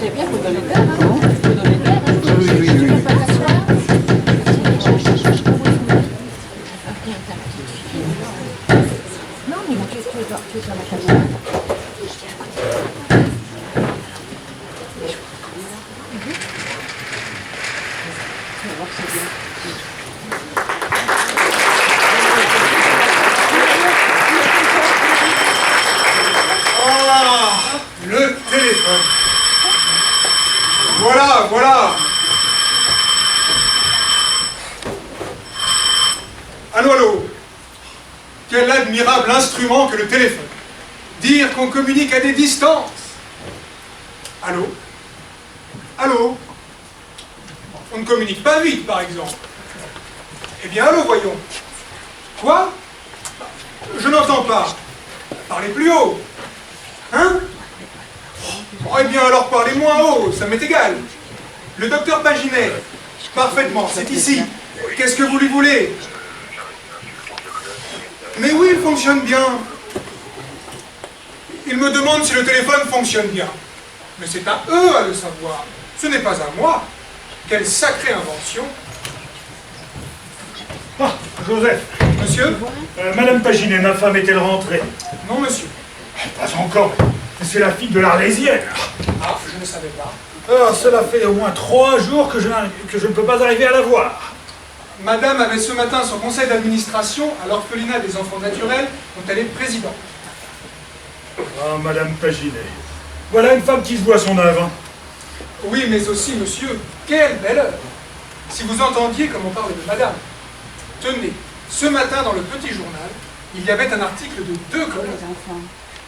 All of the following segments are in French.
C'est bien, faut donner l'air, non? Faut donner l'air. Oui, oui, oui. Non, mais qu'est-ce que tu es sur la caméra? Ah, le téléphone. Voilà, voilà. Allô, allô. Quel admirable instrument que le téléphone. Dire qu'on communique à des distances. Allô? Allô? On ne communique pas vite, par exemple. Eh bien, allô, voyons. Quoi? Je n'entends pas. Parlez plus haut. Hein? Oh, eh bien, alors parlez moins haut, ça m'est égal. Le docteur Paginet. Parfaitement, c'est ici. Qu'est-ce que vous lui voulez? Mais oui, il fonctionne bien. Il me demande si le téléphone fonctionne bien. Mais c'est à eux à le savoir. Ce n'est pas à moi. Quelle sacrée invention. Ah, Joseph. Monsieur? Madame Paginet, ma femme est-elle rentrée? Non, monsieur. Pas encore. C'est la fille de l'Arlésienne. Ah, je ne savais pas. Ah, cela fait au moins 3 jours que je ne peux pas arriver à la voir. Madame avait ce matin son conseil d'administration à l'orphelinat des enfants naturels dont elle est présidente. Ah, Madame Paginet. Voilà une femme qui se voit son œuvre. Hein. Oui, mais aussi, monsieur, quelle belle heure. Si vous entendiez comme on parle de madame. Tenez, ce matin dans le petit journal, il y avait un article de 2 collègues.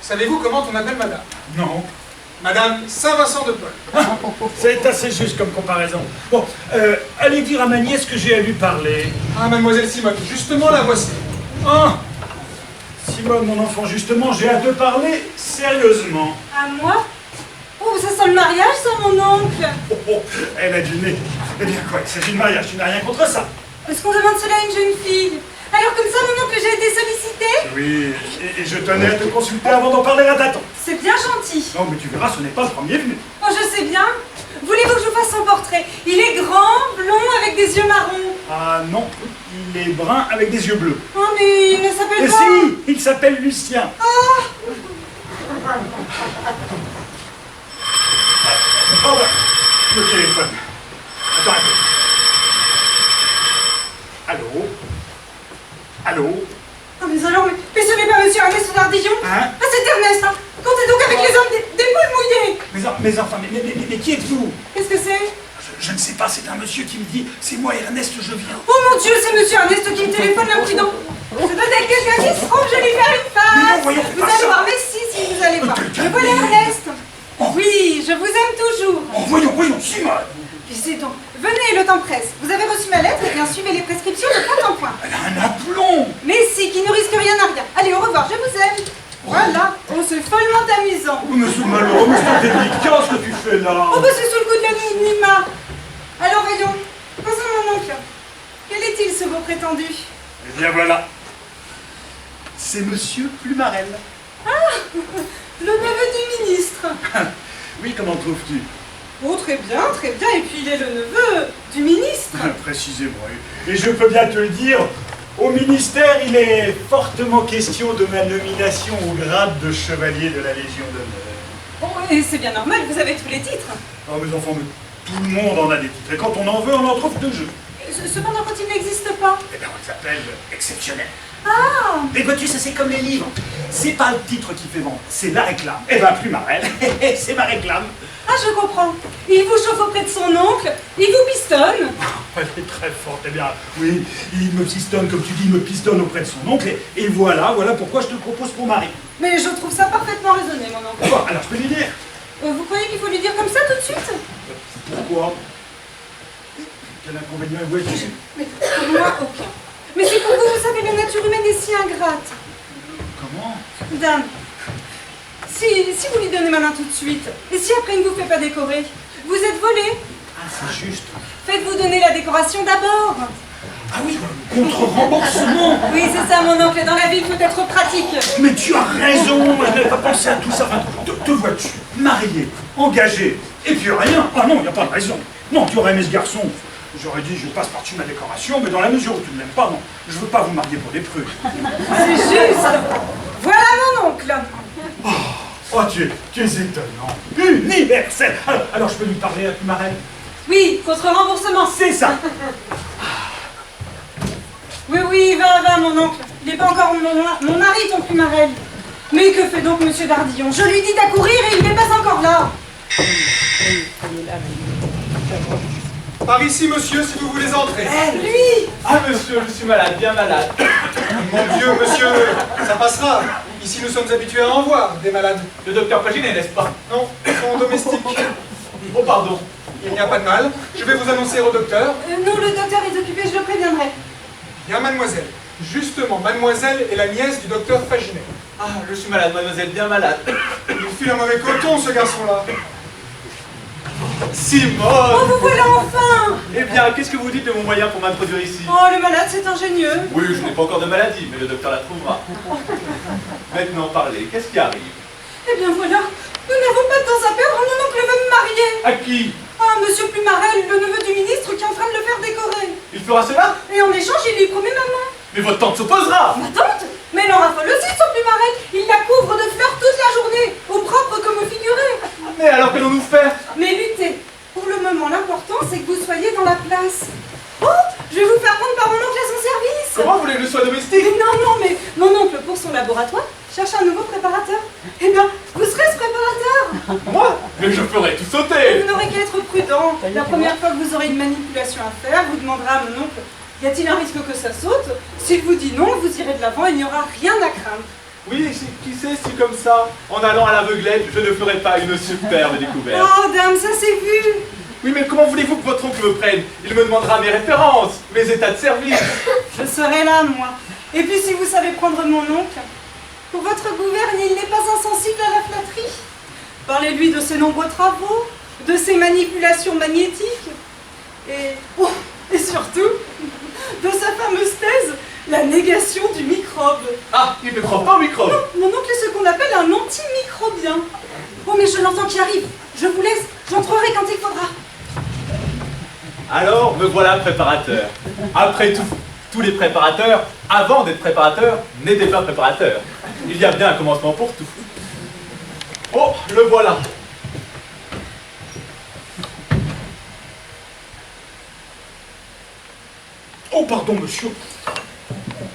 Savez-vous comment on appelle madame? Non. Madame Saint-Vincent de Paul. C'est assez juste comme comparaison. Bon, allez dire à ma nièce que j'ai à lui parler. Ah, mademoiselle Simone, justement la voici. Ah, Simone, mon enfant, justement, j'ai à te parler sérieusement. À moi? Oh, ça sent le mariage, ça, mon oncle. Oh, elle a du nez. Eh bien quoi, il s'agit de mariage, tu n'as rien contre ça. Est-ce qu'on demande cela à une jeune fille? Alors comme ça, mon oncle, j'ai été sollicitée? Oui, et je tenais à te consulter avant d'en parler à ta tante. C'est bien gentil. Non, mais tu verras, ce n'est pas le premier venu. Oh, je sais bien. Voulez-vous que je vous fasse son portrait? Il est grand, blond, avec des yeux marrons. Ah non, il est brun avec des yeux bleus. Oh, mais il ne s'appelle Et pas... si, il s'appelle Lucien. Oh, Oh bah, le téléphone. Attends un peu. Allô? Allô? oh mais alors, mais ce n'est pas monsieur Ernest Dardillon? Hein? Ah, c'est Ernest, hein. Comptez donc avec les hommes des poules mouillées. Mais enfin, mais qui êtes-vous? Qu'est-ce que c'est? Je ne sais pas, c'est un monsieur qui me dit, c'est moi Ernest, je viens. Oh mon Dieu, c'est monsieur Ernest qui me téléphone l'imprudent. C'est peut-être quelqu'un qui se trompe, je vais lui faire une Mais non, face. voyons, Vous pas allez ça. voir, mais si vous allez voir. Quelqu'un Me voilà dit. Ernest. Oh. Oui, je vous aime toujours. Oh, voyons, Simone. Puis donc, venez, le temps presse. Vous avez reçu ma lettre, et bien suivez les prescriptions de point en point. Elle a un aplomb. Mais si, qui ne risque rien à rien. Allez, au revoir, je vous aime. Voilà, oh, c'est follement amusant. Oh, monsieur malheureux, monsieur délicat, qu'est-ce que tu fais là? Oh, bah c'est sous le coup de l'anonymat. Alors voyons, concernant mon oncle, quel est-il ce beau prétendu? Eh bien voilà. C'est monsieur Plumarel. Le neveu du ministre. Oui, comment trouves-tu? Oh, très bien, et puis il est le neveu du ministre. Précisément. Et je peux bien te le dire, au ministère, il est fortement question de ma nomination au grade de chevalier de la Légion d'honneur. Oh, et c'est bien normal, vous avez tous les titres. Ah, mes enfants, mais tout le monde en a des titres. Et quand on en veut, on en trouve 2 jeux. Cependant, quand il n'existe pas. Eh bien, on s'appelle exceptionnel. Ah, Mais vois-tu, ça c'est comme les livres. C'est pas le titre qui fait vendre, c'est la réclame. Eh ben, Plumarel, c'est ma réclame. ah, je comprends. Il vous chauffe auprès de son oncle, il vous pistonne. Elle est très forte, eh bien, oui, il me pistonne, comme tu dis, il me pistonne auprès de son oncle, et voilà pourquoi je te le propose pour mari. Mais je trouve ça parfaitement raisonné, mon oncle. Bon, alors je peux lui dire. Vous croyez qu'il faut lui dire comme ça tout de suite? Pourquoi? Quel inconvénient vois-tu? Mais pour moi, aucun. Mais c'est pour vous, vous savez, la nature humaine est si ingrate. Comment? Dame, si vous lui donnez ma main tout de suite, et si après il ne vous fait pas décorer, vous êtes volé. Ah, c'est juste. Faites-vous donner la décoration d'abord. Ah oui, contre remboursement. Oui, c'est ça, mon oncle. Dans la vie, il faut être pratique. Mais tu as raison, je n'avais pas pensé à tout ça. Enfin, te vois-tu, marié, engagé, et puis rien. Ah non, il n'y a pas de raison. Non, tu aurais aimé ce garçon. J'aurais dit, je passe par-dessus ma décoration, mais dans la mesure où tu ne l'aimes pas, non, je veux pas vous marier pour des prudes. C'est juste. Voilà mon oncle. Oh, tu es étonnant. Universel. Alors, je peux lui parler à Pumarel? Oui, contre remboursement. C'est ça. Oui, va, mon oncle. Il n'est pas encore mon mari, ton Pumarel. Mais que fait donc monsieur Dardillon? Je lui dis d'accourir et il n'est pas encore là. Par ici, monsieur, si vous voulez entrer. Lui. Ah monsieur, je suis malade, bien malade. Mon Dieu, monsieur, ça passera. Ici, nous sommes habitués à en voir, des malades. Le docteur Paginet, n'est-ce pas? Non, ils sont domestiques. Oh pardon. Il n'y a pas de mal. Je vais vous annoncer au docteur. Non, le docteur est occupé, je le préviendrai. Bien, mademoiselle. Justement, mademoiselle est la nièce du docteur Paginet. Ah, je suis malade, mademoiselle, bien malade. Il file un mauvais coton, ce garçon-là. Simone! Oh, vous voilà enfin. Eh bien, qu'est-ce que vous dites de mon moyen pour m'introduire ici? Oh, le malade, c'est ingénieux. Oui, je n'ai pas encore de maladie, mais le docteur la trouvera. Maintenant, parlez, qu'est-ce qui arrive? Eh bien voilà, nous n'avons pas de temps à perdre, mon oncle veut me marier. À qui? Ah, monsieur Pumarel, le neveu du ministre qui est en train de le faire décorer. Il fera cela? Et en échange, il lui promet ma main. Mais votre tante s'opposera! Ma tante? Mais elle en raffole aussi, son Pumarel. Il la couvre de fleurs toute la journée, au propre comme au figuré. Mais alors qu'allons-nous faire? Mais luttez. Pour le moment, l'important, c'est que vous soyez dans la place. Oh, je vais vous faire prendre par mon oncle à son service. Comment voulez-vous que je sois domestique? Non, mais mon oncle, pour son laboratoire, cherche un nouveau préparateur. Eh bien, vous serez ce préparateur. Moi? Mais je ferai tout sauter! Vous n'aurez qu'à être prudent. La première fois que vous aurez une manipulation à faire, vous demanderez à mon oncle, y a-t-il un risque que ça saute? S'il vous dit non, vous irez de l'avant et il n'y aura rien à craindre. Oui, qui sait si comme ça, en allant à l'aveuglette, je ne ferai pas une superbe découverte. Oh, dame, ça s'est vu. Oui, mais comment voulez-vous que votre oncle me prenne? Il me demandera mes références, mes états de service. Je serai là, moi. Et puis si vous savez prendre mon oncle, pour votre gouverne, il n'est pas insensible à la flatterie. Parlez-lui de ses nombreux travaux, de ses manipulations magnétiques, et surtout, de sa fameuse thèse, la négation du microbe. Ah, il ne croit pas au microbe. Mon oncle est ce qu'on appelle un antimicrobien. Oh, mais je l'entends qui arrive. Je vous laisse, j'entrerai quand il faudra. Alors, me voilà préparateur. Après tout, tous les préparateurs, avant d'être préparateurs, n'étaient pas préparateurs. Il y a bien un commencement pour tout. Oh, le voilà. Oh, pardon, monsieur.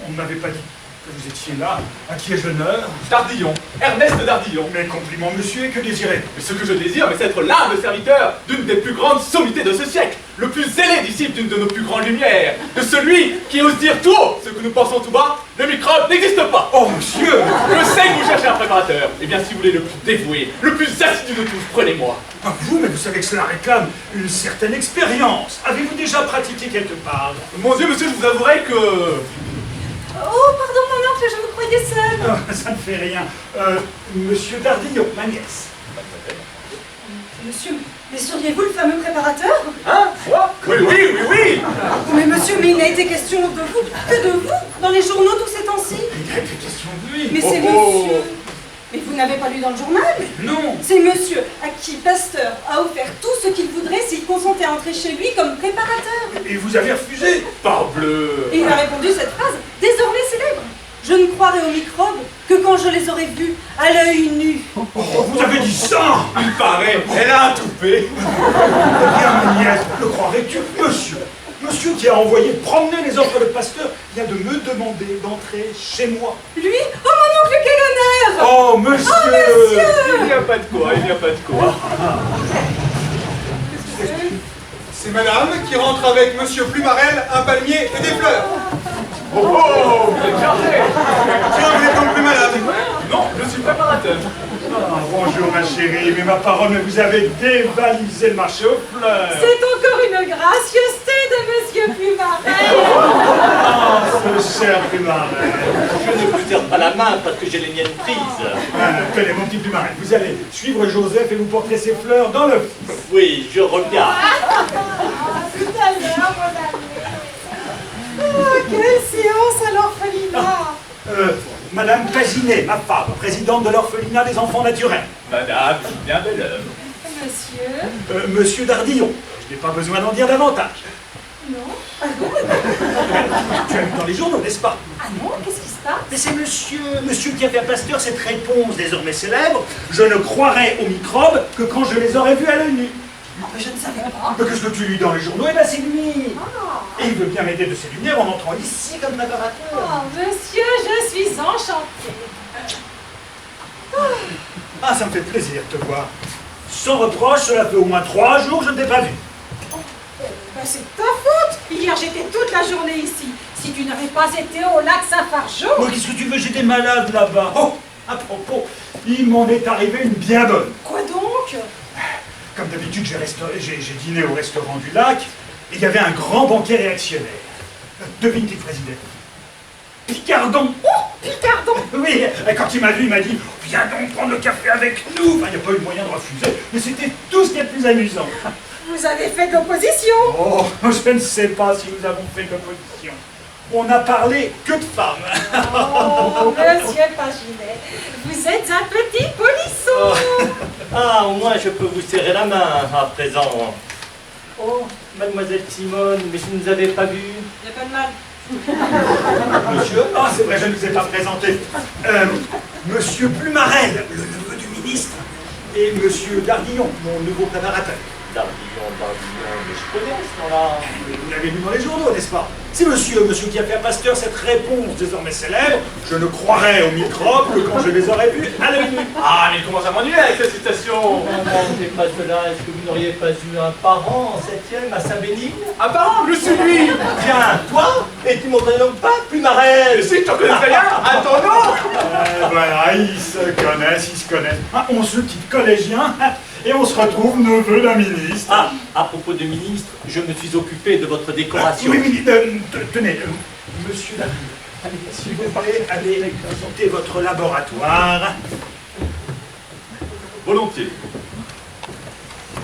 On ne m'avait pas dit que vous étiez là. À qui ai-je l'honneur? Dardillon, Ernest Dardillon. Mes compliments, monsieur, et que désirez-vous? Mais ce que je désire, c'est être l'humble serviteur d'une des plus grandes sommités de ce siècle, le plus zélé disciple d'une de nos plus grandes lumières, de celui qui ose dire tout haut ce que nous pensons tout bas, le microbe n'existe pas. Oh, monsieur! Je sais que vous cherchez un préparateur. Eh bien, si vous voulez le plus dévoué, le plus assidu de tous, prenez-moi. Pas vous, mais vous savez que cela réclame une certaine expérience. Avez-vous déjà pratiqué quelque part? Mon Dieu, monsieur, je vous avouerai que... Oh, pardon, mon oncle, je vous croyais seul. Ah, ça ne fait rien. Monsieur Dardillon, ma nièce. Monsieur, mais seriez-vous le fameux préparateur? Hein? Moi? Oui. Mais monsieur, mais il n'a été question de vous, que de vous, dans les journaux tous ces temps-ci. Il a été question de lui. Mais c'est Oh. monsieur. Mais vous n'avez pas lu dans le journal? Non. C'est monsieur à qui Pasteur a offert tout ce qu'il voudrait s'il consentait à entrer chez lui comme préparateur. Et vous avez refusé? Parbleu. Et il a répondu cette phrase, désormais célèbre. Je ne croirai aux microbes que quand je les aurai vus à l'œil nu. Oh, vous avez dit ça? Il paraît, elle a un toupet. Eh bien, ma nièce, le croirais-tu? Monsieur qui a envoyé promener les offres de Pasteur vient de me demander d'entrer chez moi. Lui? Oh mon oncle, quel honneur! Oh, monsieur! Il n'y a pas de quoi. C'est madame qui rentre avec monsieur Plumarel, un palmier et des fleurs. Oh, vous êtes chargé. Tiens, vous êtes donc plus malade. Non, je suis préparateur. Ah, bonjour ma chérie, mais ma parole, mais vous avez dévalisé le marché aux fleurs. C'est encore une gracieuseté de monsieur Pumarel. Ah, ce cher Pumarel. Je ne vous serre pas la main parce que j'ai les miennes prises. Tenez, mon petit Pumarel, vous allez suivre Joseph et vous porterez ces fleurs dans le... Oui, je regarde. Tout à l'heure, mon ami. quelle séance à l'orphelinat! Madame Paginet, ma femme, présidente de l'orphelinat des enfants naturels. Madame, bien belle heure. Monsieur? Monsieur Dardillon, je n'ai pas besoin d'en dire davantage. Non? Ah bon? Tu as vu dans les journaux, n'est-ce pas? Ah non? Qu'est-ce qui se passe? Mais c'est monsieur qui a fait à Pasteur cette réponse désormais célèbre. Je ne croirais aux microbes que quand je les aurais vus à l'œil nu. Non, mais je ne savais pas. Mais qu'est-ce que tu lis dans les journaux? Eh bien, c'est lui. Ah. Et il veut bien m'aider de ses lumières en entrant ici comme préparateur. Oh, monsieur, je suis enchantée. Ah, ça me fait plaisir de te voir. Sans reproche, cela fait au moins 3 jours que je ne t'ai pas vu. Ben, c'est ta faute. Hier, j'étais toute la journée ici. Si tu n'avais pas été au lac Saint-Fargeau... Oh, qu'est-ce que tu veux? J'étais malade là-bas. Oh, à propos, il m'en est arrivé une bien bonne. Quoi donc? Comme d'habitude, j'ai dîné au restaurant du lac, et il y avait un grand banquet réactionnaire. Devine qui présidait. Picardon. Oh, Picardon. Oui, et quand il m'a vu, il m'a dit « Viens donc prendre le café avec nous !» Enfin, il n'y a pas eu moyen de refuser, mais c'était tout ce qui est le plus amusant. Vous avez fait de l'opposition. Oh, je ne sais pas si nous avons fait de l'opposition. On n'a parlé que de femmes. Oh, monsieur Paginet, vous êtes un petit polisson. Ah, au moins je peux vous serrer la main à présent. Oh, mademoiselle Simone, mais je ne vous avais pas vu. Il n'y a pas de mal. Monsieur, ah c'est vrai, je ne vous ai pas présenté. Monsieur Plumarel, le neveu du ministre, et monsieur Dardillon, mon nouveau préparateur. Dardillon, mais je connais ce nom-là. Vous l'avez lu dans les journaux, n'est-ce pas? C'est monsieur qui a fait à Pasteur cette réponse désormais célèbre. Je ne croirais aux microbes que quand je les aurais vus à l'œil nu. Ah, mais il commence à m'ennuyer avec cette citation. Non, c'est pas cela. Est-ce que vous n'auriez pas eu un parent en 7e à Saint-Bénigne? Un parent, je suis lui. Tiens, toi? Et tu m'en connais donc pas, Plumarel? Et si tu en connais rien, à ton nom. Voilà, ils se connaissent. Ah, on se quitte collégien et on se retrouve neveu d'un ministre. Ah, à propos de ministre, je me suis occupé de votre décoration. Oui, tenez, monsieur Dardillon, s'il vous plaît, allez visiter votre laboratoire. Volontiers.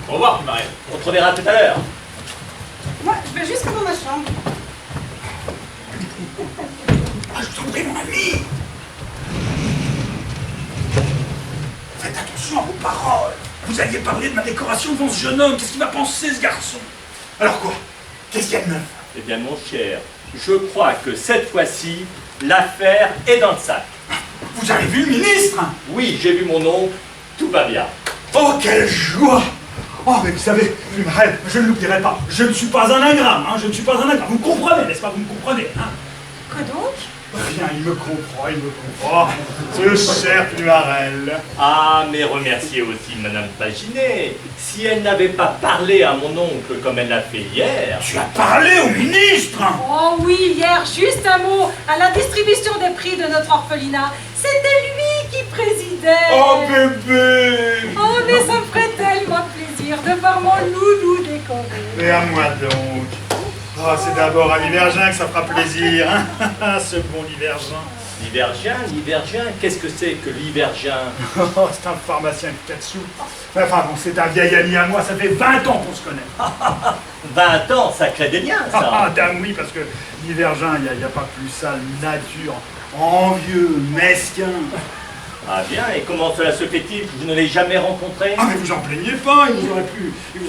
Au revoir, Plumarel. On te reverra tout à l'heure. Moi, je vais juste dans ma chambre. Ah, je vous en prie, mon ami. Faites attention à vos paroles. Vous alliez parler de ma décoration devant ce jeune homme. Qu'est-ce qu'il va penser, ce garçon? Alors quoi? Qu'est-ce qu'il y a de neuf? Eh bien, mon cher, je crois que cette fois-ci, l'affaire est dans le sac. Vous avez vu le ministre? Oui, j'ai vu mon oncle, tout va bien. Oh, quelle joie! Oh, mais vous savez, Plumarel, je ne l'oublierai pas. Je ne suis pas un ingrat, hein, je ne suis pas un ingrat. Vous me comprenez, n'est-ce pas? Vous me comprenez, hein? Quoi donc? Rien, il me comprend. Ce cher Plumarel. Ah, mais remerciez aussi Madame Paginet. Si elle n'avait pas parlé à mon oncle comme elle l'a fait hier... Tu as parlé au ministre? Oh oui, hier, juste un mot. À la distribution des prix de notre orphelinat, c'était lui qui présidait. Oh, bébé! Oh, mais ça me ferait tellement plaisir de voir mon loulou décoré. Mais à moi donc. Oh, c'est d'abord à l'Ibergien que ça fera plaisir, hein? Ce bon l'Ibergien. L'Ibergien, qu'est-ce que c'est que l'Ibergien? Oh, c'est un pharmacien de 4 sous. Enfin bon, c'est un vieil ami à moi, ça fait 20 ans qu'on se connaît. 20 ans, ça crée des liens, ça. Ah, dame, oui, parce que l'Ibergien, il n'y a pas plus sale nature, envieux, mesquin. Ah bien, et comment cela se fait-il que je ne l'ai jamais rencontré? Ah, mais vous en plaignez pas, il vous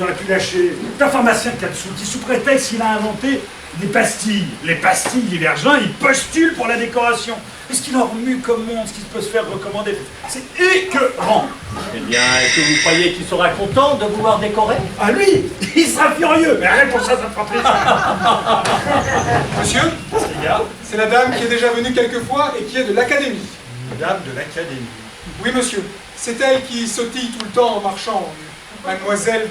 aurait pu lâcher. C'est un pharmacien de 4 sous qui, sous prétexte qu'il a inventé des pastilles. Les pastilles d'Ibergien, il postule pour la décoration. Est-ce qu'il en remue comme monde, ce qui peut se faire recommander? C'est écœurant. Eh bien, est-ce que vous croyez qu'il sera content de vouloir décorer? Ah lui, il sera furieux. Mais rien pour ça, ça me fera plaisir. Monsieur, c'est la dame qui est déjà venue quelques fois et qui est de l'académie. Dame de l'académie. Oui, monsieur. C'est elle qui sautille tout le temps en marchant. Mademoiselle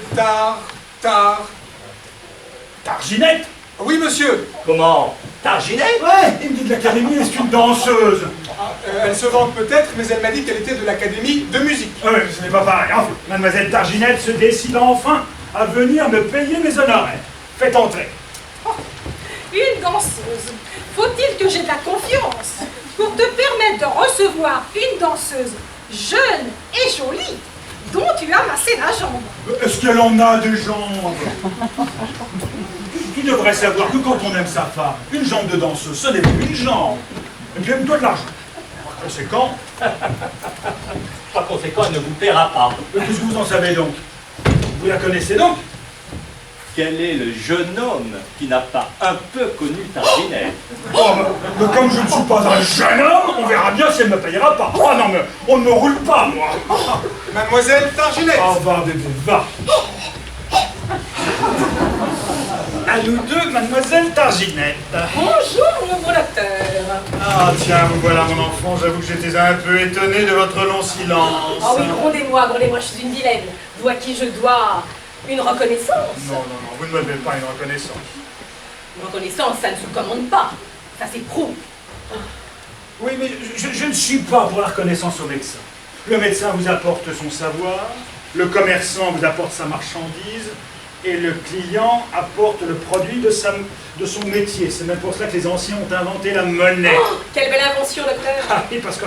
Targinette? Oui, monsieur. Comment? Targinette? Ouais, il me dit de l'académie, c'est une danseuse. Elle se vante peut-être, mais elle m'a dit qu'elle était de l'académie de musique. Ah oui, mais ce n'est pas pareil. Enfin, mademoiselle Targinette se décide enfin à venir me payer mes honoraires. Faites entrer. Une danseuse. Faut-il que j'ai de la confiance pour te permettre de recevoir une danseuse jeune et jolie dont tu as massé la jambe? Est-ce qu'elle en a des jambes? tu devrais savoir que quand on aime sa femme, une jambe de danseuse, ce n'est plus une jambe. Et puis aime-toi de l'argent. Par conséquent, Par conséquent, elle ne vous paiera pas. qu'est-ce que vous en savez donc? Vous la connaissez donc? Quel est le jeune homme qui n'a pas un peu connu Targinette? Oh, mais comme je ne suis pas un jeune homme, on verra bien si elle ne me payera pas. Oh non, mais on ne me roule pas, moi. Mademoiselle Targinette. Oh, va, bébé, va. À nous deux, mademoiselle Targinette. Bonjour, mon beau docteur. Ah, tiens, vous voilà, mon enfant. J'avoue que j'étais un peu étonné de votre long silence. Oh oui, grondez-moi, je suis une vilaine. Vous à qui je dois une reconnaissance. Non, non, non, vous ne me devez pas une reconnaissance. Une reconnaissance, ça ne se commande pas. Ça s'éprouve. Oui, mais je ne suis pas pour la reconnaissance au médecin. Le médecin vous apporte son savoir, le commerçant vous apporte sa marchandise, et le client apporte le produit de son métier. C'est même pour cela que les anciens ont inventé la monnaie. Oh, quelle belle invention, docteur. Ah oui, parce que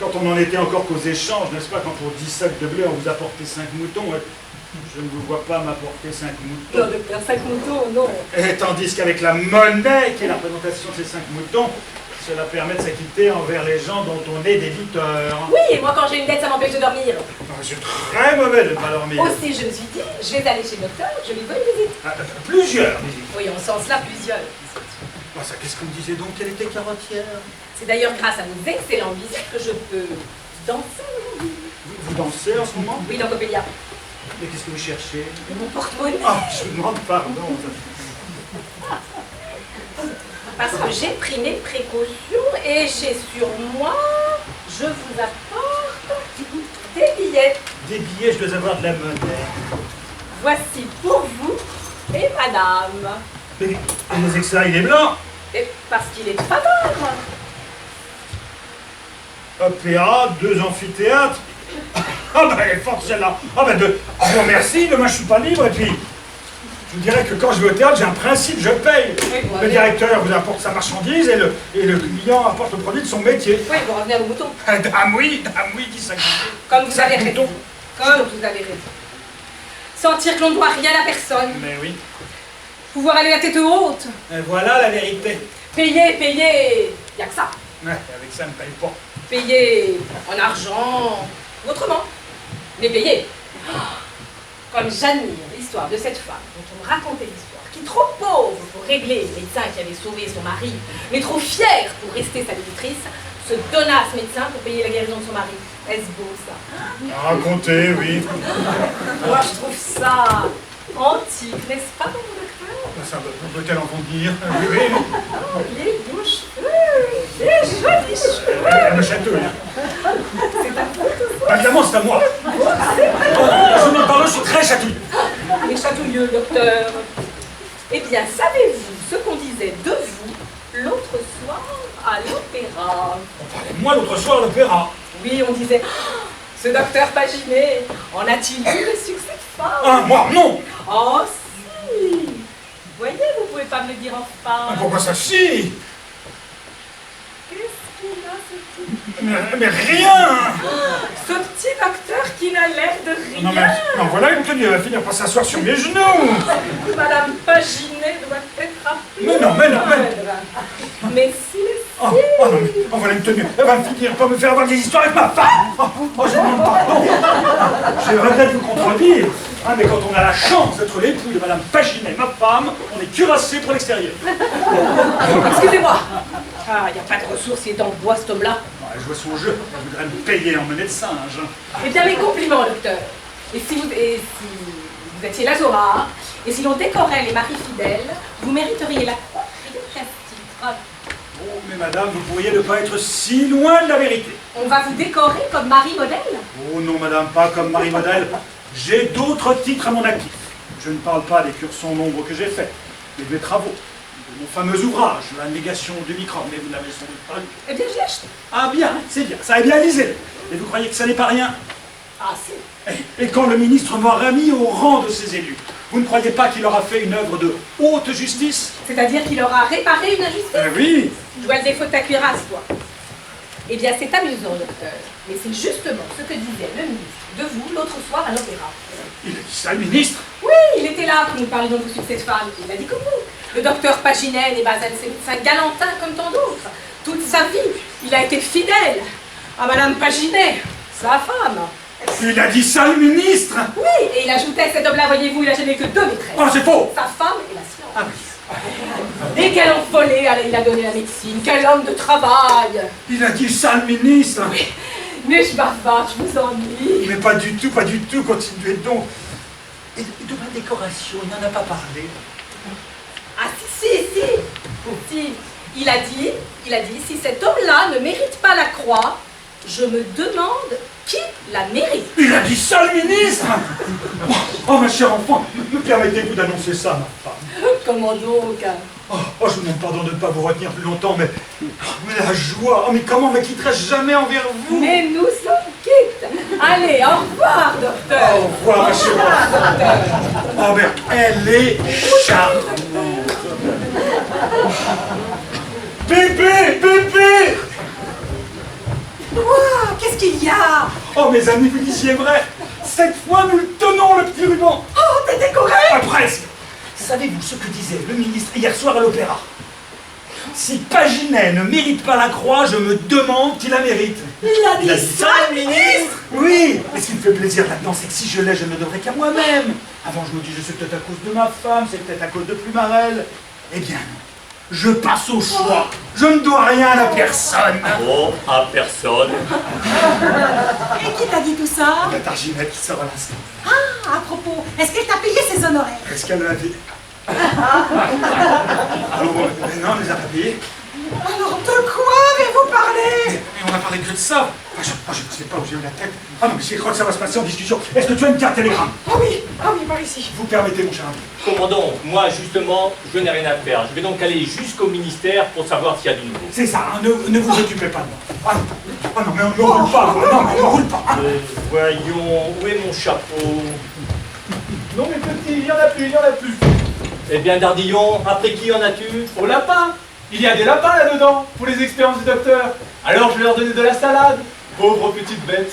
quand on n'en était encore qu'aux échanges, n'est-ce pas, quand pour 10 sacs de blé, on vous apportait 5 moutons, je ne vous vois pas m'apporter 5 moutons. Non, docteur, 5 moutons, non. Et tandis qu'avec la monnaie, qui est la représentation de ces 5 moutons, cela permet de s'acquitter envers les gens dont on est débiteur. Oui, et moi, quand j'ai une dette, ça m'empêche de dormir. Ah, c'est très mauvais de ne pas dormir. Aussi, je me suis dit, je vais aller chez le docteur, je lui veux une visite. Ah, plusieurs visites. Oui, en ce sens-là, plusieurs. Ah, ça, qu'est-ce qu'on me disait donc qu'elle était carottière? C'est d'ailleurs grâce à vos excellentes visites que je peux danser aujourd'hui. Vous dansez en ce moment? Oui, dans Coppelia. Mais qu'est-ce que vous cherchez? Mon porte-monnaie. Ah, je vous demande pardon. Parce que j'ai pris mes précautions et j'ai sur moi, je vous apporte des billets. Des billets, je dois avoir de la monnaie. Voici pour vous et madame. Mais c'est que ça, il est blanc. Et parce qu'il est de faveur. Opéra, 2 amphithéâtres. Ah ben elle est forte celle-là. Ah ben je vous remercie, demain je suis pas libre et puis je vous dirais que quand je vais au théâtre, j'ai un principe, je paye. Oui, vous Le revenez. directeur vous apporte sa marchandise et le client apporte le produit de son métier. Oui, vous revenez à vos moutons. Dame oui, dit ça. Comme vous avez Cinq raison. moutons. Comme vous avez raison. Sentir que l'on ne doit rien à personne. Mais oui. Pouvoir aller la tête haute. Et voilà la vérité. Payer, payer. Il n'y a que ça. Ouais, avec ça, ne paye pas. Payer en argent ou autrement. Mais payer. Comme j'admire l'histoire de cette femme dont on me racontait l'histoire, qui trop pauvre pour régler le médecin qui avait sauvé son mari, mais trop fière pour rester sa débitrice, se donna à ce médecin pour payer la guérison de son mari. Est-ce beau ça? Racontez, oui. Moi je trouve ça antique, n'est-ce pas, mon docteur? Ça peut-elle en contenir? Oui, oui. Oh, les beaux cheveux, les jolis cheveux. Elle me chatouille. C'est à vous tout ça. Bah, évidemment, c'est à moi. Je n'en parle, je suis très chatouilleux. Les chatouilleux, docteur. Eh bien, savez-vous ce qu'on disait de vous l'autre soir à l'opéra? On parlait de moi l'autre soir à l'opéra. Oui, on disait, oh, ce docteur Paginet, en a-t-il vu le succès de femme? Ah, moi, non. Oh, si. Voyez, vous pouvez pas me le dire Ah, enfin. pourquoi ça, si? Qu'est-ce qu'il a, ce petit? Mais rien. Ce petit docteur qui n'a l'air de rien. Non, mais non, voilà une tenue, elle va finir par s'asseoir sur mes genoux. Madame Paginet doit être appelée. Mais non, mais non, Mais si, Oh, oh non, mais oh, voilà une tenue, elle va me finir par me faire avoir des histoires avec ma femme. Oh, je vous demande pardon. Je regrette de vous contredire. Ah, mais quand on a la chance d'être l'époux de Madame Paginet, ma femme, on est cuirassé pour l'extérieur. Excusez-moi. Ah, il n'y a pas de ressources, il est en bois cet homme-là. Oh, elle jouait son jeu, elle voudrait me payer en monnaie de singe. Eh bien, mes compliments, docteur. Et si vous étiez la Zora, et si l'on décorait les maris fidèles, vous mériteriez la croix et le titre. Oh, mais madame, vous pourriez ne pas être si loin de la vérité. On va vous décorer comme mari modèle? Oh non, madame, pas comme Marie Modèle. J'ai d'autres titres à mon actif. Je ne parle pas des cursons nombres que j'ai faits, mais des travaux, de mon fameux ouvrage, La négation du microbe, mais vous n'avez sans doute pas lu. Eh bien, je l'ai acheté. Ah bien, c'est bien, ça est bien lisé. Et vous croyez que ça n'est pas rien? Ah, si. Et quand le ministre m'aura mis au rang de ses élus, vous ne croyez pas qu'il aura fait une œuvre de haute justice? C'est-à-dire qu'il aura réparé une injustice? Oui. Je vois le défaut de ta cuirasse, toi. Eh bien, c'est amusant, docteur. Mais c'est justement ce que disait le ministre de vous l'autre soir à l'opéra. Il a dit ça, le ministre? Oui, il était là quand nous parlions de vos succès de femme. Il a dit comme vous. Le docteur Paginet n'est pas un médecin galantin comme tant d'autres. Toute sa vie, il a été fidèle à Madame Paginet, sa femme. Il a dit ça, le ministre? Oui, et il ajoutait, cet homme-là, voyez-vous, il n'a jamais que deux maîtresses. Oh, c'est faux! Sa femme et la sienne. Et quel enfolé il a donné la médecine, quel homme de travail. Il a dit ça, le ministre? Oui, mais je bavarde, je vous ennuie. Mais pas du tout, continuez donc. Et de ma décoration, il n'en a pas parlé. Ah si, il a dit, si cet homme-là ne mérite pas la croix, je me demande qui la mérite. Il a dit ça, le ministre? Oh, ma chère enfant, me permettez-vous d'annoncer ça, ma femme? Comment donc? Oh, je vous demande pardon de ne pas vous retenir plus longtemps, mais la joie, mais comment me quitterai-je jamais envers vous? Mais nous sommes quittes. Allez, au revoir, docteur. Au revoir, ma chère enfant. Oh, mais elle est charmante. Bébé! Ouah, qu'est-ce qu'il y a? Oh, mes amis, vous disiez vrai. Cette fois, nous le tenons, le petit ruban. Oh, t'es décoré? Presque. Savez-vous ce que disait le ministre hier soir à l'opéra? Si Paginet ne mérite pas la croix, je me demande qui la mérite. Il a dit ça, le ministre? Oui, mais ce qui me fait plaisir maintenant, c'est que si je l'ai, je ne devrais qu'à moi-même. Avant, je me dis, je sais peut-être à cause de ma femme, c'est peut-être à cause de Plumarel. Eh bien, non. Je passe au choix. Je ne dois rien à personne. Oh, à personne. Et qui t'a dit tout ça? La Targinette qui sort à l'instant. Ah, à propos, est-ce qu'elle t'a payé ses honoraires? Est-ce qu'elle l'a dit? Alors, mais non, elle les a pas payés. Alors de quoi avez-vous parlé? Mais on a parlé que de ça. Je ne sais pas où j'ai eu la tête. Ah non, mais je crois que ça va se passer en discussion. Est-ce que tu as une carte télégramme? Ah oui, par ici. Vous permettez, mon cher ami? Comment donc? Moi, justement, je n'ai rien à faire. Je vais donc aller jusqu'au ministère pour savoir s'il y a du nouveau. C'est ça, hein, ne vous occupez pas de moi. Ah non, mais on ne roule pas. Non, mais on ne roule pas. Voyons, où est mon chapeau? Non mais petit, il y en a plus. Eh bien, Dardillon, après qui en as-tu? Au lapin. Il y a des lapins là-dedans, pour les expériences du docteur. Alors je vais leur donner de la salade. Pauvres petites bêtes.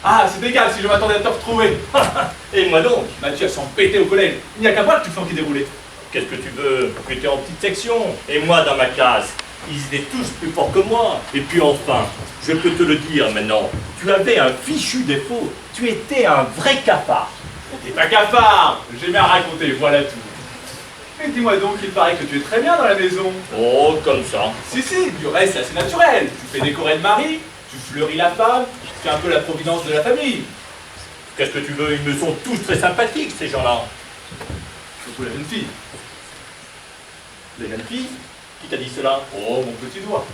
Ah, c'est égal si je m'attendais à te retrouver. Et moi donc? Mathieu elles sont pétées au collège. Il n'y a qu'à voir que tu fais qui dérouler. Qu'est-ce que tu veux? Tu étais en petite section. Et moi, dans ma classe, ils étaient tous plus forts que moi. Et puis enfin, je peux te le dire maintenant, tu avais un fichu défaut. Tu étais un vrai cafard. T'es pas cafard. J'ai bien raconté, voilà tout. Mais dis-moi donc, il paraît que tu es très bien dans la maison. Oh, comme ça. Si, du reste, c'est assez naturel. Tu fais décorer le mari, tu fleuris la femme, tu fais un peu la providence de la famille. Qu'est-ce que tu veux? Ils me sont tous très sympathiques, ces gens-là. Surtout la jeune fille. Les jeunes filles? Qui t'a dit cela? Oh, mon petit doigt.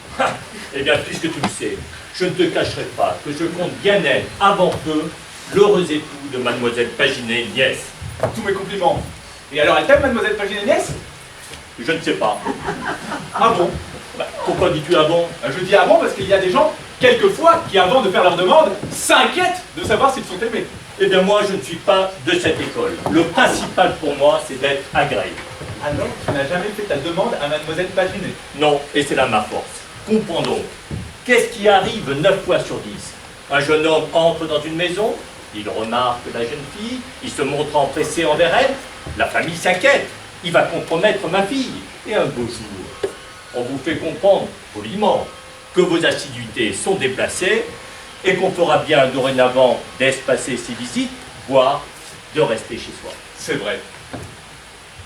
Eh bien, puisque tu le sais, je ne te cacherai pas que je compte bien être, avant peu, l'heureux époux de mademoiselle Paginet, nièce. Tous mes compliments. Et alors, elle t'aime, mademoiselle Paginet nièce? Je ne sais pas. Ah bon? Bah, pourquoi dis-tu ah bon? Je dis ah bon parce qu'il y a des gens, quelquefois, qui avant de faire leur demande, s'inquiètent de savoir s'ils sont aimés. Eh bien, moi, je ne suis pas de cette école. Le principal pour moi, c'est d'être agréé. Alors, tu n'as jamais fait ta demande à mademoiselle Paginet? Non, et c'est là ma force. Comprends donc. Qu'est-ce qui arrive 9 fois sur 10? Un jeune homme entre dans une maison, il remarque la jeune fille, il se montre empressé envers elle, la famille s'inquiète, il va compromettre ma fille. Et un beau jour, on vous fait comprendre, poliment, que vos assiduités sont déplacées et qu'on fera bien dorénavant d'espacer ses visites, voire de rester chez soi. C'est vrai.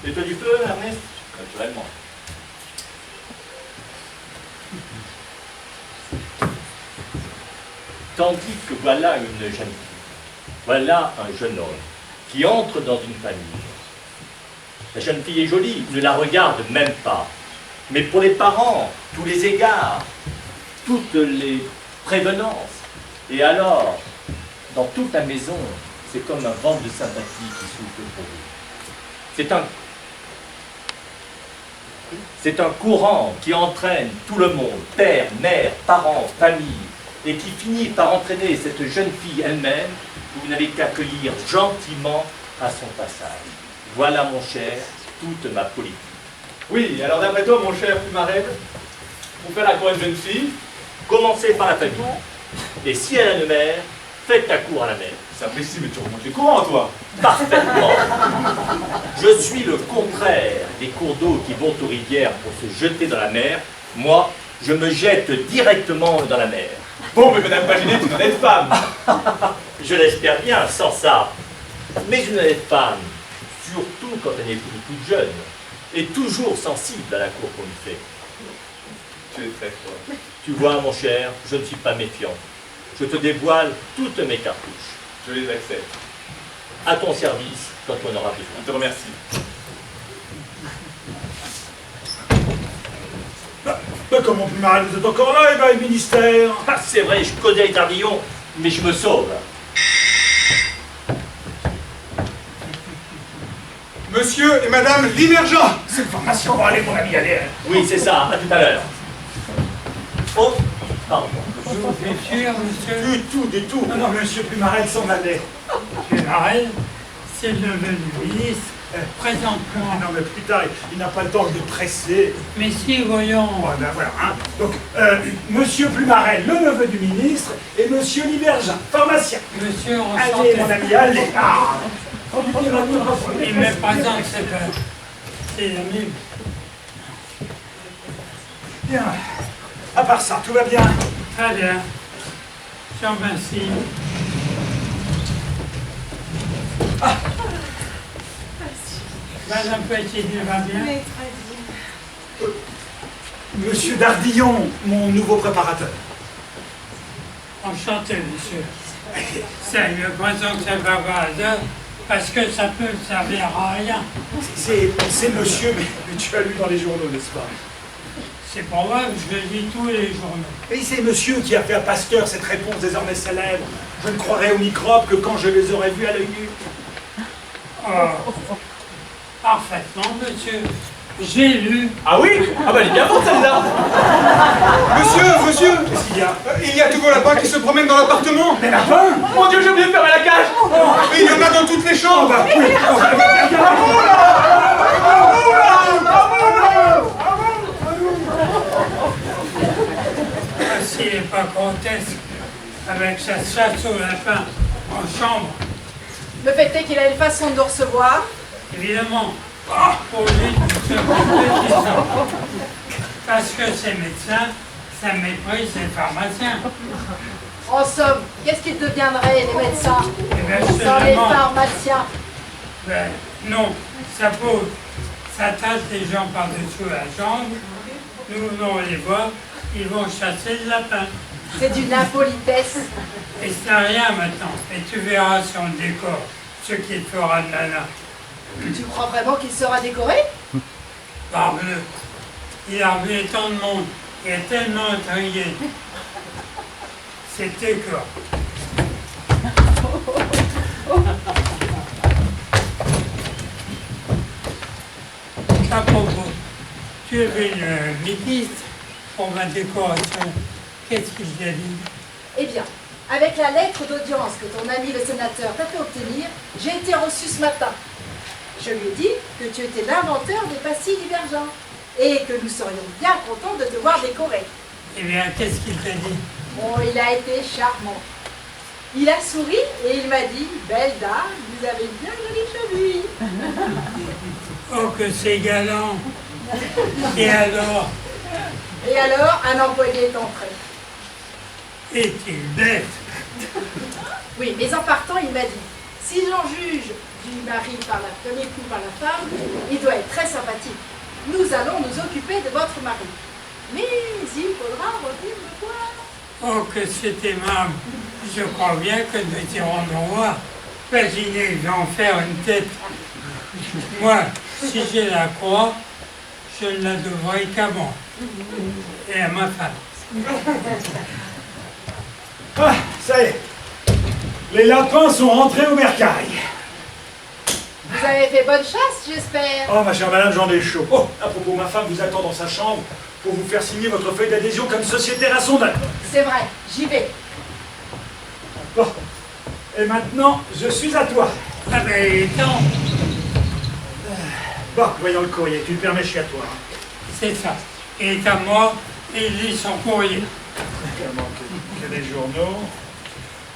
Et toi du feu, Ernest? Naturellement. Tandis que voilà une jeune fille, voilà un jeune homme qui entre dans une famille. La jeune fille est jolie, ne la regarde même pas. Mais pour les parents, tous les égards, toutes les prévenances. Et alors, dans toute la maison, c'est comme un vent de sympathie qui souffle pour vous. C'est un courant qui entraîne tout le monde, père, mère, parents, famille, et qui finit par entraîner cette jeune fille elle-même, que vous n'avez qu'à accueillir gentiment à son passage. Voilà, mon cher, toute ma politique. Oui, alors d'après toi, mon cher Plumarel, pour faire la couronne jeune fille, Commencez par la famille. Et si elle a une mère, Faites ta cour à la mer. Sapristi, mais tu remontes les courants, toi. Parfaitement. Je suis le contraire des cours d'eau qui vont aux rivières pour se jeter dans la mer. Moi, je me jette directement dans la mer. Bon, mais Madame Paginet est une honnête femme. Je l'espère bien, sans ça. Mais une honnête femme, surtout quand elle est toute jeune, est toujours sensible à la cour qu'on lui fait. Tu es très fort. Tu vois, mon cher, je ne suis pas méfiant. Je te dévoile toutes mes cartouches. Je les accepte. À ton service quand on aura besoin. Je te remercie. Mais comment plus mal, vous êtes encore là, et le ministère? Ah, c'est vrai, je connais les Tardillon, mais je me sauve. Monsieur et Madame Libergent. C'est une formation, bon, allez mon ami, allez. Oui, c'est ça, à tout à l'heure. Oh, pardon. Je vous fais sûr, monsieur. Du tout. Non, non, monsieur Plumarel s'en allait. Plumarel, c'est le neveu du ministre. Présente-moi. Non, mais plus tard, il n'a pas le temps de presser. Mais si, voyons. Bon, ben voilà, hein. Donc, monsieur Plumarel, le neveu du ministre, et monsieur Libergent, pharmacien. Monsieur, Allez, mon ami, allez. Ah. Il me présente ses amis. Bien. À part ça, tout va bien. Très bien. Je vous remercie. Madame Petit, va bien? Oui, très bien. Monsieur Dardillon, mon nouveau préparateur. Enchanté, monsieur. Ça, il me présente ses bavades parce que ça peut servir à rien. C'est monsieur, mais tu as lu dans les journaux, n'est-ce pas? C'est probable, je le lis tous les journaux. Et c'est monsieur qui a fait à Pasteur cette réponse désormais célèbre. Je ne croirais aux microbes que quand je les aurais vus à l'œil nu. Oh, parfaitement, monsieur. J'ai lu. Ah oui? Ah bah elle est bien forte celle-là. Monsieur, Qu'est-ce qu'il y a? il y a tous vos lapins qui se promènent dans l'appartement. Des lapins? Mon Dieu, j'ai oublié de fermer la cage. Mais il y en a dans toutes les chambres. S'il n'est pas grotesque avec sa chasse au lapin en chambre, Le fait est qu'il a une façon de nous recevoir. évidemment, pour lui, c'est compétition. Parce que c'est médecin, ça méprise les pharmaciens. En somme, qu'est-ce qu'ils deviendraient, les médecins, Eh bien, je te sans les demande. pharmaciens? Ben, non, ça pose, ça tasse les gens par-dessous la jambe, nous venons les voir, ils vont chasser le lapin. C'est d'une impolitesse. Et c'est rien maintenant, et tu verras sur le décor ce qu'il fera de nana. Tu crois vraiment qu'il sera décoré? Parbleu, il a revu tant de monde, il est tellement intrigué. C'était quoi? À propos, tu avais une ministre pour ma décoration. Qu'est-ce qu'il t'a dit? Eh bien, avec la lettre d'audience que ton ami le sénateur t'a fait obtenir, j'ai été reçu ce matin. Je lui ai dit que tu étais l'inventeur des pastilles divergentes et que nous serions bien contents de te voir décoré. Eh bien, qu'est-ce qu'il t'a dit? Bon, il a été charmant. Il a souri et il m'a dit « Belle dame, vous avez bien joli cheville. Oh, que c'est galant! Et alors? » Et alors, un employé est entré. Est-il bête? Oui, mais en partant, il m'a dit « Si j'en juge du mari par la premier coup par la femme, il doit être très sympathique. Nous allons nous occuper de votre mari. Mais il faudra revenir me voir. » Oh, que c'est aimable! Je crois bien que nous irons nous voir. Imaginez, je vais en faire une tête. Moi, si j'ai la croix, je ne la devrai qu'à moi et à ma femme. Ah, ça y est. Les lapins sont rentrés au bercail. Vous avez fait bonne chasse, j'espère. Oh, ma chère madame, j'en ai chaud. Oh, à propos, ma femme vous attend dans sa chambre pour vous faire signer votre feuille d'adhésion comme sociétaire à son honneur. C'est vrai, j'y vais. Bon. Et maintenant, je suis à toi. Ah ben, tant, Bon, voyons le courrier. Tu le permets, je suis à toi. c'est ça. Il est à moi et il lit son courrier. Que les journaux.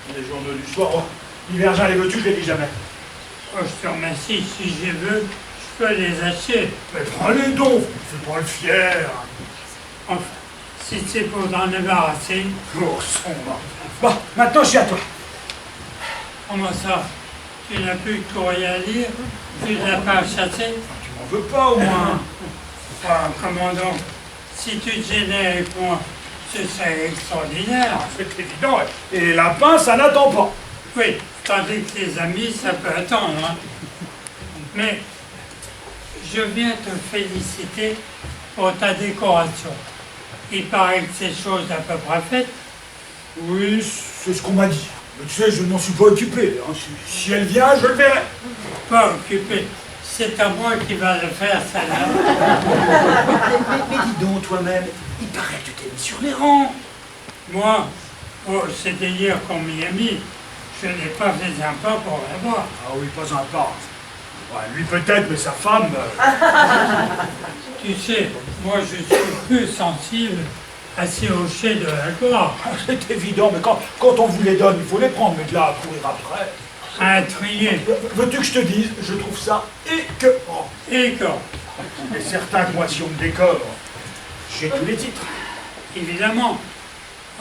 Les journaux du soir, oh, Divergent, les veux-tu, je les lis jamais. Oh, je te remercie, si je veux, je peux les acheter. Mais prends-les donc, fais pas le fier. Enfin, si c'est pour t'en débarrasser, Ourson, là. Bon, maintenant, je suis à toi. comment ça? Tu n'as plus de courrier à lire? Tu ne l'as pas chassé? Tu m'en veux pas, au moins. Enfin, comment donc? Si tu te gênais avec moi, ce serait extraordinaire. C'est évident, et les lapins, ça n'attend pas. Oui, tandis que les amis, ça peut attendre. Hein. Mais je viens te féliciter pour ta décoration. Il paraît que c'est chose à peu près faite. Oui, c'est ce qu'on m'a dit. Mais tu sais, je ne m'en suis pas occupé. Hein. Si elle vient, je le verrai. Pas occupé. C'est à moi qui va le faire, celle-là. Mais dis donc, toi-même, il paraît que tu t'es mis sur les rangs. Moi, oh, c'était hier qu'on m'y a mis. Je n'ai pas fait un pas pour l'avoir. Ah oui, pas un pas. Ouais, lui peut-être, mais sa femme... Tu sais, moi je suis plus sensible à ces hochets de la gloire. C'est évident, mais quand on vous les donne, il faut les prendre, mais de là à courir après... À trier. Veux-tu que je te dise, je trouve ça écœurant. Et quand? Et certain que moi, si on me décore, j'ai tous les titres. Évidemment,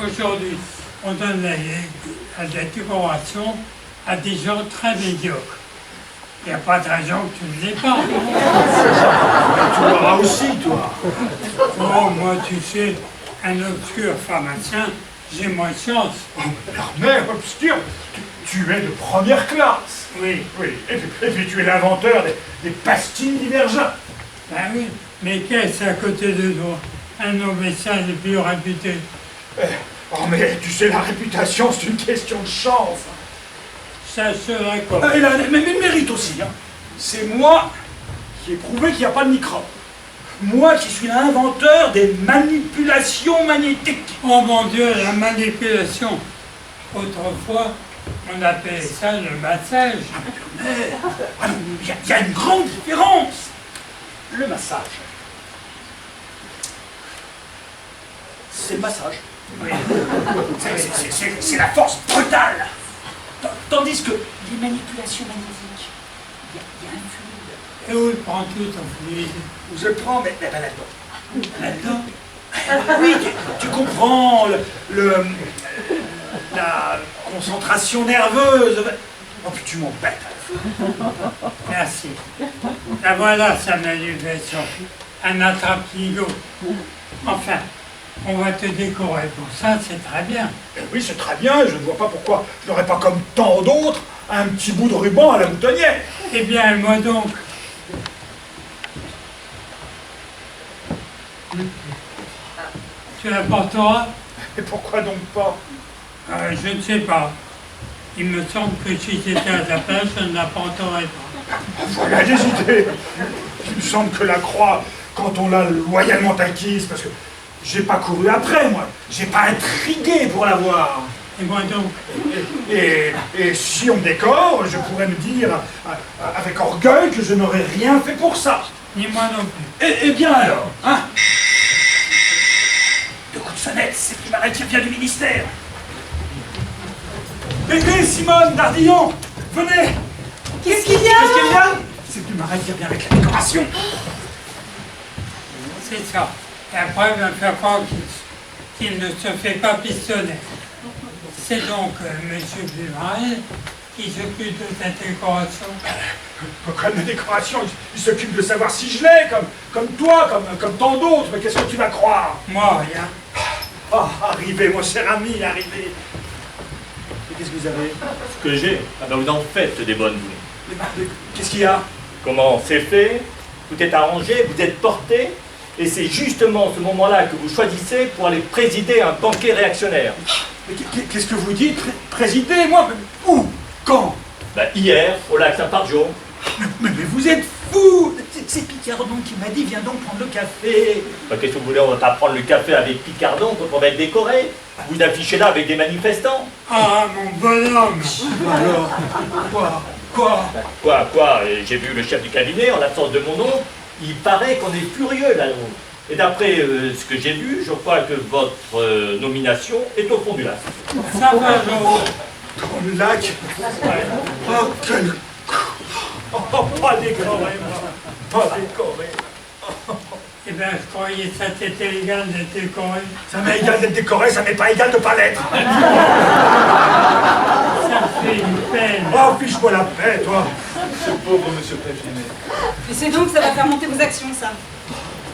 aujourd'hui, on donne la décoration à des gens très médiocres. Il n'y a pas de raison que tu ne l'aies pas. Tu l'auras aussi, toi. Oh, moi, tu sais, un obscur pharmacien, j'ai moins de chance. Oh, l'armée obscure, tu es de première classe. Oui, Oui, et puis tu es l'inventeur des pastilles divergentes. ben oui, mais qu'est-ce à côté de toi? Un homme médecin le plus réputé. Oh, mais tu sais, la réputation, c'est une question de chance. Ça serait quoi? Et là, mais le mérite aussi, hein. C'est moi qui ai prouvé qu'il n'y a pas de microbe. Moi qui suis l'inventeur des manipulations magnétiques. Oh mon Dieu, la manipulation. Autrefois, on appelait ça le massage. Il y a une grande différence. Le massage, c'est le massage. Oui. C'est la force brutale. Tandis que les manipulations magnétiques, il y a un fluide. Et où il prend tout ton fluide? Où je le prends, mais là-dedans. Là-dedans? Oui, tu comprends, la concentration nerveuse. Oh, puis tu m'embêtes. Merci. La voilà, sa manipulation. Un attrape-nigo. Enfin, on va te décorer pour ça, c'est très bien. Oui, c'est très bien, je ne vois pas pourquoi je n'aurais pas comme tant d'autres un petit bout de ruban à la boutonnière. Eh bien, moi donc. Tu l'apporteras? Et pourquoi donc pas? Je ne sais pas. Il me semble que si j'étais à ta place, je ne l'apporterais pas. Voilà des idées. Il me semble que la croix, quand on l'a loyalement acquise, parce que j'ai pas couru après, moi. J'ai pas intrigué pour l'avoir. Et moi donc? Et si on me décore, je pourrais me dire avec orgueil que je n'aurais rien fait pour ça. Ni moi non plus. Eh bien alors, hein? Deux coups de sonnette, c'est Primaret qui vient du ministère. Venez, Simone, Dardillon, venez. Qu'est-ce qu'il y a? Qu'est-ce qu'il y a? C'est Primaret qui revient avec la décoration. C'est ça. Et après, il va faire croire qu'il ne se fait pas pistonner. C'est donc M. Bumarel qui s'occupe de ta décoration. Comme la décoration, il s'occupe de savoir si je l'ai, comme toi, comme tant d'autres. Mais qu'est-ce que tu vas croire? Moi, rien. Ah, arrivez, mon cher ami, arrivez. Et qu'est-ce que vous avez? Ce que j'ai, ah ben vous en faites des bonnes, vous. Qu'est-ce qu'il y a? Comment c'est fait? Tout est arrangé, vous êtes porté, et c'est justement ce moment-là que vous choisissez pour aller présider un banquet réactionnaire. Mais qu'est-ce que vous dites? Présider, moi? Où? Quand? Ben, hier, au lac Saint-Pargeau. Mais vous êtes fou! C'est Picardon qui m'a dit, viens donc prendre le café. Ben, qu'est-ce que vous voulez, on va pas prendre le café avec Picardon quand on va être décoré? Vous affichez là avec des manifestants? Ah, mon bonhomme! Alors, quoi? Quoi? J'ai vu le chef du cabinet, en l'absence de mon nom, il paraît qu'on est furieux là-haut. Et d'après ce que j'ai vu, je crois que votre nomination est au fond du lac. Ça va, Jean. Dans le lac. Oh, quel... Oh, pas décoré, moi. Pas décoré. Eh bien, je croyais que ça t'était égal d'être décoré. Ça m'est égal d'être décoré, ça m'est pas égal de pas l'être. Ça fait une peine. Oh, fiche-moi la paix, toi. Ce pauvre monsieur Paginet. Et c'est donc que ça va faire monter vos actions, ça.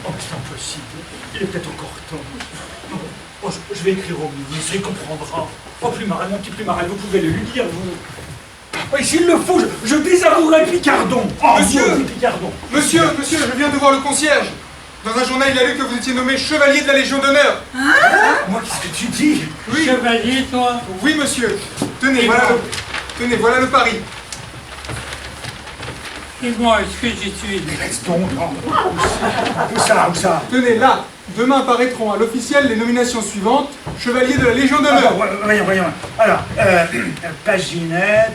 Oh, c'est impossible. Il est peut-être encore temps. Oh, je vais écrire au ministre, il comprendra. Oh, Plumarel, mon petit Plumarel, vous pouvez le lui dire, vous. Oh, et s'il le faut, je désavouerai Picardon. Oh, Monsieur vous, Picardon. Monsieur, je viens de voir le concierge. Dans un journal, il a lu que vous étiez nommé chevalier de la Légion d'honneur. Moi, qu'est-ce que tu dis? Oui. Chevalier, toi? Oui, monsieur. Tenez, Et voilà le pari. Et moi, est-ce que j'y suis? Reste donc. Où ça? Tenez, là. Demain apparaîtront à l'officiel les nominations suivantes. Chevalier de la Légion d'honneur. Voyons. Alors, Paginet.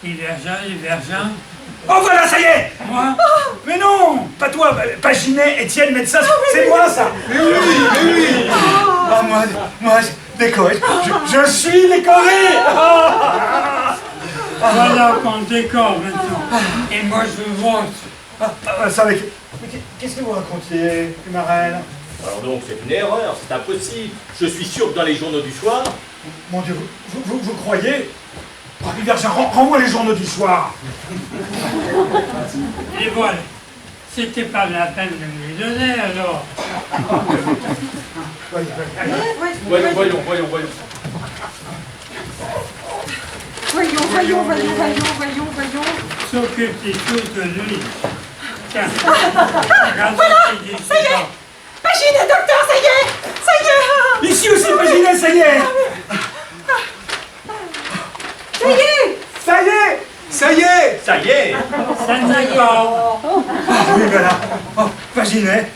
Divergent. Oh, voilà, ça y est. Moi? Mais non, pas toi, Paginet, Étienne, médecin, c'est moi, ça. Mais oui. Oh, moi, décoré. Je suis décoré. Voilà qu'on décore maintenant. Et moi, je vote. Ça, mais qu'est-ce que vous racontiez, Marelle? Alors donc, c'est une erreur, c'est impossible. Je suis sûr que dans les journaux du soir... Mon Dieu, vous croyez? Oh, Divergent, rends-moi les journaux du soir. Et voilà. C'était pas la peine de me les donner, alors. Voyons. Voyons. S'occupe-t-il tous de lui. Tiens. Voilà, ça y est. Paginet, docteur, ça y est. Ici aussi, Paginet, ça y est. Ça y est. Ça y est. ça n'est pas. Ah oui, voilà. Oh, Paginet,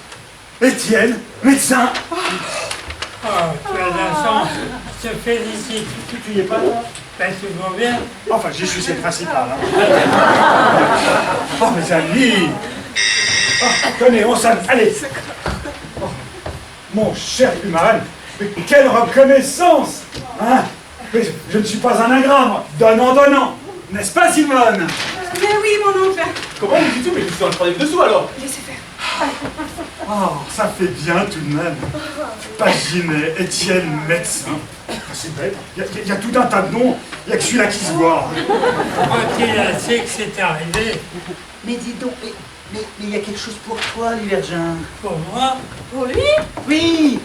Étienne, médecin. Oh, tu as de la chance. Je te félicite. Tu y es pas là? Ben, tout va bien. Enfin, j'y suis, c'est le principal. Hein. Oh, mes amis. Oh, tenez, on s'amuse. Allez. Oh, mon cher Plumarel, mais quelle reconnaissance, hein? Mais je ne suis pas un ingrat, moi. Donnant. N'est-ce pas, Simone? Mais oui, mon oncle. Comment vous dites-vous? Mais je suis dans le troisième dessous alors. Laissez faire. Oh, ça fait bien tout de même. Paginet, Étienne, médecin. C'est bête. Il y a tout un tas de noms. Il n'y a que celui-là qui se voit. Crois-t-il assez que c'est arrivé? Mais dis donc, mais il y a quelque chose pour toi, Divergent. Pour moi? Pour lui? Oui.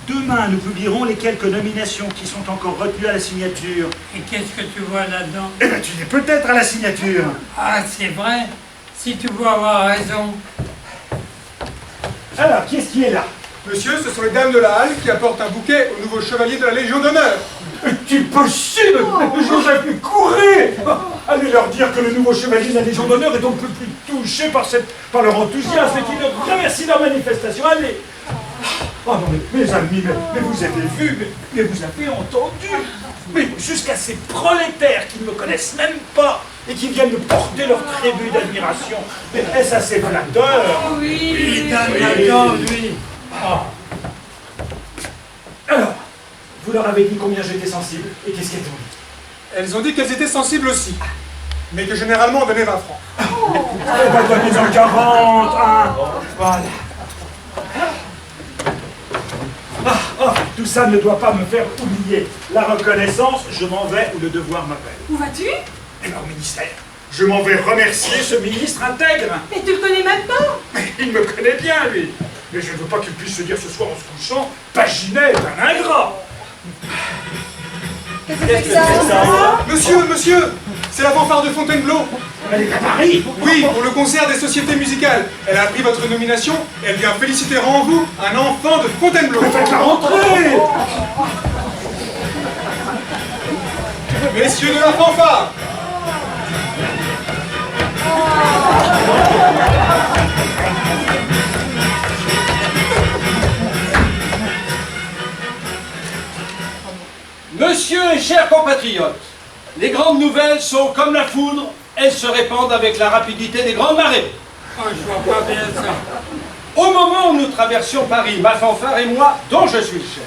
Demain, nous publierons les quelques nominations qui sont encore retenues à la signature. Et qu'est-ce que tu vois là-dedans? Eh bien, tu es peut-être à la signature. Ah, c'est vrai. Si tu veux avoir raison. Alors, qui est-ce qui est là? Monsieur, ce sont les dames de la halle qui apportent un bouquet au nouveau chevalier de la Légion d'honneur. Est-il possible? Joseph, mais courez! Allez leur dire que le nouveau chevalier de la Légion d'honneur est donc le plus touché par leur enthousiasme et qu'il leur remercie leur manifestation. Allez! Oh non, mais mes amis, mais vous avez vu, mais vous avez entendu? Mais jusqu'à ces prolétaires qui ne me connaissent même pas et qui viennent me porter leur tribut d'admiration. Mais est-ce assez flatteur? Il donne là-dedans, lui. Ah. Alors, vous leur avez dit combien j'étais sensible et qu'est-ce qu'elles ont dit? Elles ont dit qu'elles étaient sensibles aussi, mais que généralement on donnait 20 francs. Eh ben, donnez-en 40, hein. Voilà. Tout ça ne doit pas me faire oublier. La reconnaissance, je m'en vais où le devoir m'appelle. Où vas-tu? Et au ministère. Je m'en vais remercier ce ministre intègre. Mais tu le connais même pas? Mais il me connaît bien, lui. Mais je ne veux pas qu'il puisse se dire ce soir en se couchant, Paginet est un ingrat. Qu'est-ce que c'est ça? Monsieur, c'est la fanfare de Fontainebleau. Elle est à Paris. Oui, pour le concert des sociétés musicales. Elle a appris votre nomination et elle vient féliciter en vous un enfant de Fontainebleau. Faites la rentrée. Messieurs de la fanfare. Monsieur et chers compatriotes, les grandes nouvelles sont comme la foudre, elles se répandent avec la rapidité des grandes marées. Oh, je vois pas bien ça. Au moment où nous traversions Paris, ma fanfare et moi, dont je suis le chef,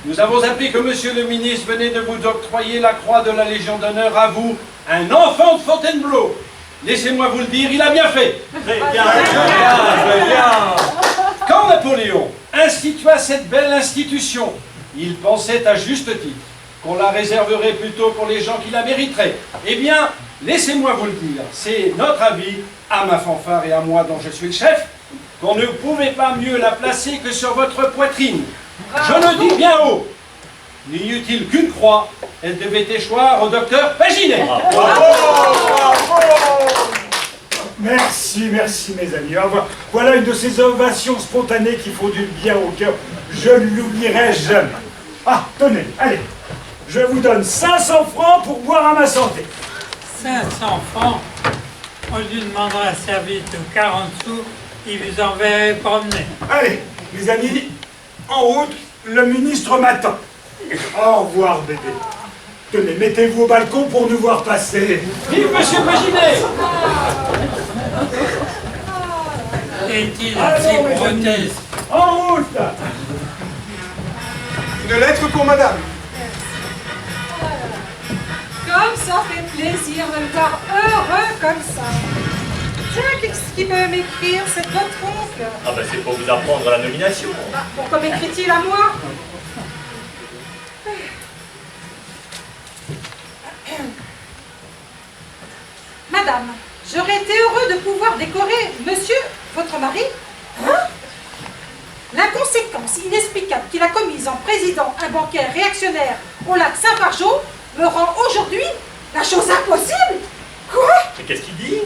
Nous avons appris que monsieur le ministre venait de vous octroyer la croix de la Légion d'honneur à vous, un enfant de Fontainebleau. Laissez-moi vous le dire, il a bien fait. Très bien, très bien, très bien. Quand Napoléon institua cette belle institution, il pensait à juste titre qu'on la réserverait plutôt pour les gens qui la mériteraient. Eh bien, laissez-moi vous le dire, c'est notre avis, à ma fanfare et à moi dont je suis le chef, qu'on ne pouvait pas mieux la placer que sur votre poitrine. Je le dis bien haut. N'y eut-il qu'une croix, elle devait échoir au docteur Paginet. Merci, merci mes amis. Voilà une de ces ovations spontanées qui font du bien au cœur. Je ne l'oublierai jamais. Ah, tenez, allez. Je vous donne 500 francs pour boire à ma santé. 500 francs. On lui demandera un service de 40 sous, il vous enverrait promener. Allez, mes amis, en route, le ministre m'attend. Au revoir, bébé. Tenez, mettez-vous au balcon pour nous voir passer. Vive monsieur Paginet! Est-il Allons, assez mes amis. grotesque? En route! Une lettre pour madame. Comme ça fait plaisir de le voir heureux comme ça. Tiens, qu'est-ce qu'il veut m'écrire? C'est votre oncle. Ah ben c'est pour vous apprendre la nomination. Pourquoi m'écrit-il à moi? Madame, j'aurais été heureux de pouvoir décorer monsieur, votre mari. Hein? L'inconséquence inexplicable qu'il a commise en présidant un bancaire réactionnaire au lac Saint-Fargeau me rend aujourd'hui la chose impossible. Quoi? Mais qu'est-ce qu'il dit?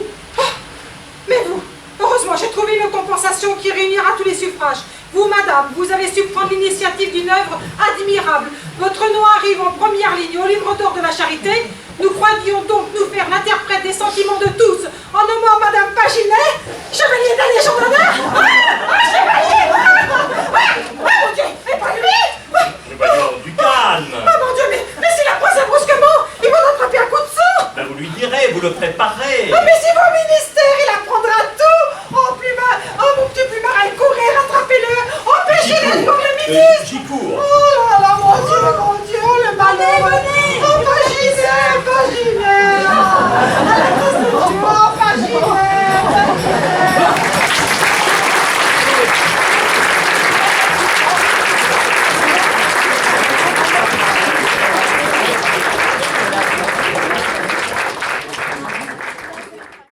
Mais vous, heureusement, j'ai trouvé une compensation qui réunira tous les suffrages. Vous, madame, vous avez su prendre l'initiative d'une œuvre admirable. Votre nom arrive en première ligne au livre d'or de la charité. Nous croyions donc nous faire l'interprète des sentiments de tous en nommant madame Paginet chevalier de la Légion d'honneur. Chevalier! Mon Dieu, mais pas lui! Mais voyons, du calme. Oh mon Dieu, mais s'il a posé brusquement, il va attraper un coup de sang. Ben vous lui direz, vous le préparerez.